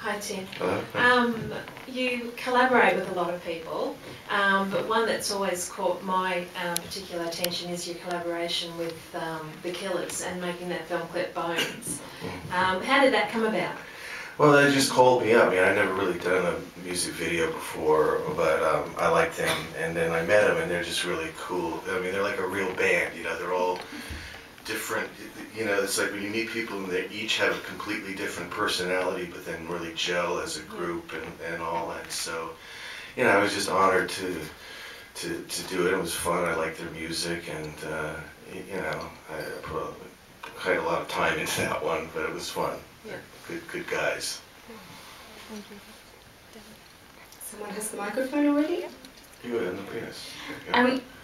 Hi Tim. Hello. You collaborate with a lot of people, but one that's always caught my particular attention is your collaboration with the Killers and making that film clip Bones. How did that come about? Well, they just called me up. I mean, I'd never really done a music video before, but I liked them, and then I met them, and they're just really cool. I mean, they're like a real band, you know, they're all different, you know, it's like when you meet people and they each have a completely different personality, but then really gel as a group and all that. So, you know, I was just honored to do it. It was fun. I liked their music, and you know, I put quite a lot of time into that one, but it was fun. Yeah. Good guys. Thank you. Someone has the microphone already? You were in the penis.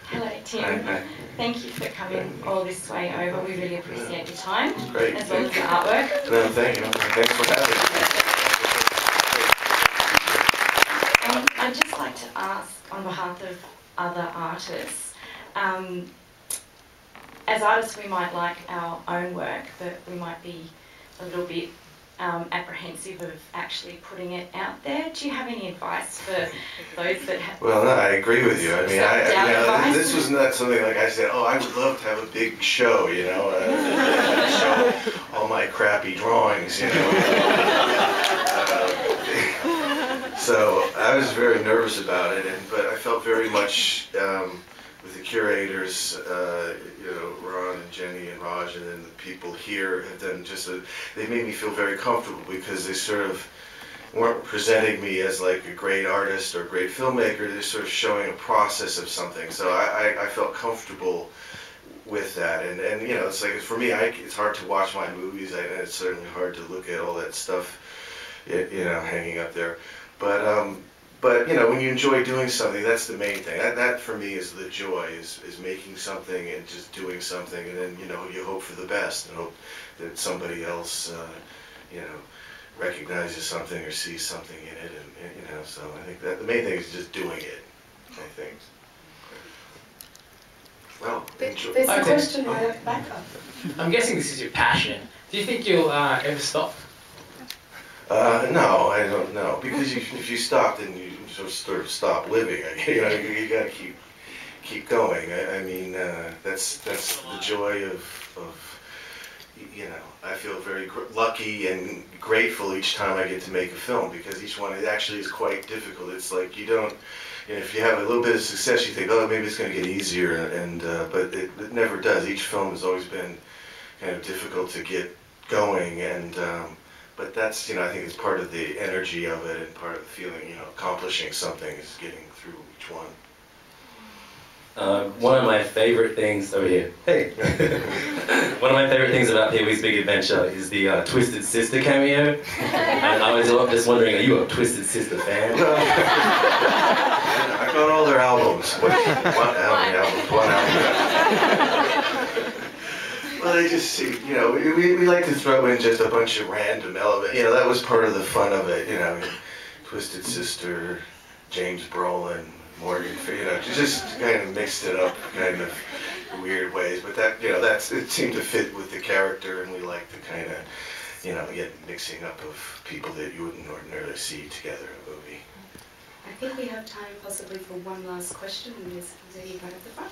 Hello Tim. Hi. Thank you for coming all this way over. We really appreciate your time, Great. as well as your artwork. No, thank you. Thanks for having me. I'd just like to ask, on behalf of other artists, as artists we might like our own work, but we might be a little bit apprehensive of actually putting it out there. Do you have any advice for those that have... Well, no, I agree with you. I mean, this was not something like I said, oh, I would love to have a big show, you know, show all my crappy drawings, you know. So I was very nervous about it, but I felt very much with the curators, you know, Ron and Jenny and Raj, and then the people here have done they made me feel very comfortable because they sort of weren't presenting me as like a great artist or a great filmmaker. They're sort of showing a process of something. So I felt comfortable with that. And you know, it's like, for me, it's hard to watch my movies, and it's certainly hard to look at all that stuff, you know, hanging up there. But you know, when you enjoy doing something, that's the main thing. That for me is the joy, is making something and just doing something, and then, you know, you hope for the best and hope that somebody else, you know, recognizes something or sees something in it, and you know. So I think that the main thing is just doing it, I think. Well, there's a question right at the back up. I'm guessing this is your passion. Do you think you'll ever stop? No, I don't know, because if you stop, then you sort of stop living. You know, you got to keep going. I mean, that's the joy of, you know. I feel very lucky and grateful each time I get to make a film, because each one, it actually is quite difficult. It's like you know, if you have a little bit of success, you think, oh, maybe it's going to get easier, and but it never does. Each film has always been kind of difficult to get going, and but that's, you know, I think it's part of the energy of it, and part of the feeling, you know, accomplishing something is getting through each one. One of my favorite things over here. Hey. One of my favorite things about Pee-wee's Big Adventure is the Twisted Sister cameo. And I was just wondering, are you a Twisted Sister fan? I got all their albums. One album. Well, they just, you know, we like to throw in just a bunch of random elements. You know, that was part of the fun of it, you know. Twisted Sister, James Brolin, Morgan, you know, just kind of mixed it up kind of in weird ways. But that, you know, it seemed to fit with the character, and we like to kind of, you know, get mixing up of people that you wouldn't ordinarily see together in a movie. I think we have time possibly for one last question, and there's you right at the front.